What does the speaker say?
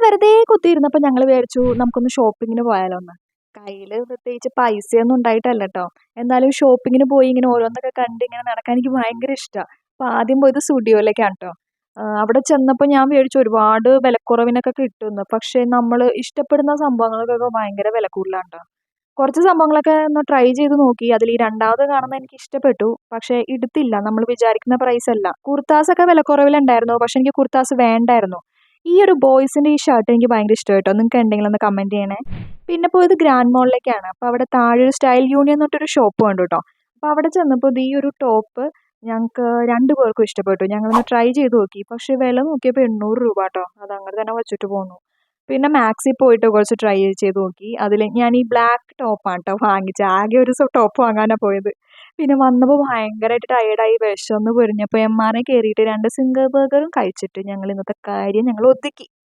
വെറുതെ കുത്തിയിരുന്നപ്പോൾ ഞങ്ങൾ വിചാരിച്ചു നമുക്കൊന്ന് ഷോപ്പിങ്ങിന് പോയാലോന്ന്. കയ്യിൽ പ്രത്യേകിച്ച് പൈസയൊന്നും ഉണ്ടായിട്ടല്ല ട്ടോ. എന്നാലും ഷോപ്പിങ്ങിന് പോയി ഇങ്ങനെ ഓരോന്നൊക്കെ കണ്ട് ഇങ്ങനെ നടക്കാൻ എനിക്ക് ഭയങ്കര ഇഷ്ടാ. അപ്പോൾ ആദ്യം പോയത് സ്റ്റുഡിയോയിലേക്കാണ് ട്ടോ. അവിടെ ചെന്നപ്പോൾ ഞാൻ വിചാരിച്ചു ഒരുപാട് വിലക്കുറവിനൊക്കെ കിട്ടുമെന്ന്. പക്ഷേ നമ്മൾ ഇഷ്ടപ്പെടുന്ന സംഭവങ്ങൾക്കൊക്കെ ഭയങ്കര വില കൂടുതലാണ് ട്ടോ. കുറച്ച് സംഭവങ്ങളൊക്കെ ഒന്ന് ട്രൈ ചെയ്ത് നോക്കി. അതിൽ ഈ രണ്ടാമത് കാണുന്നത് എനിക്ക് ഇഷ്ടപ്പെട്ടു. പക്ഷേ എടുത്തില്ല. നമ്മൾ വിചാരിക്കുന്ന പ്രൈസ് അല്ല. കുർത്താസൊക്കെ വിലക്കുറവിലുണ്ടായിരുന്നു. പക്ഷേ എനിക്ക് കുർത്താസ് വേണ്ടായിരുന്നു. ഈ ഒരു ബോയ്സിന്റെ ഈ ഷർട്ട് എനിക്ക് ഭയങ്കര ഇഷ്ടമായിട്ടോ. നിങ്ങൾക്ക് ഉണ്ടെങ്കിൽ ഒന്ന് കമന്റ് ചെയ്യണേ. പിന്നെ പോയത് ഗ്രാൻഡ് മോളിലേക്കാണ്. അപ്പോൾ അവിടെ താഴെ ഒരു സ്റ്റൈൽ യൂണിയൻ എന്ന് പറഞ്ഞിട്ടൊരു ഷോപ്പ് കണ്ടു ട്ടോ. അപ്പോൾ അവിടെ ചെന്നപ്പോൾ ഈ ഒരു ടോപ്പ് ഞങ്ങൾക്ക് രണ്ടു പേർക്കും ഇഷ്ടപ്പെട്ടു. ഞങ്ങളൊന്ന് ട്രൈ ചെയ്ത് നോക്കി. പക്ഷേ വില നോക്കിയപ്പോൾ 800 രൂപ ട്ടോ. അത് അങ്ങനെ തന്നെ വെച്ചിട്ട് പോന്നു. പിന്നെ മാക്സിൽ പോയിട്ട് കുറച്ച് ട്രൈ ചെയ്ത് നോക്കി. അതിൽ ഞാൻ ഈ ബ്ലാക്ക് ടോപ്പാണ് ട്ടോ വാങ്ങിച്ചത്. ആകെ ഒരു ടോപ്പ് വാങ്ങാനാണ് പോയത്. പിന്നെ വന്നപ്പോൾ ഭയങ്കരമായിട്ട് ടയേർഡായി വിശന്ന് പൊരിഞ്ഞപ്പോൾ എംആർഐ കയറിയിട്ട് 2 സിംഗിൾ ബർഗറും കഴിച്ചിട്ട് ഞങ്ങൾ ഇന്നത്തെ കാര്യം ഞങ്ങൾ ഒതുക്കി.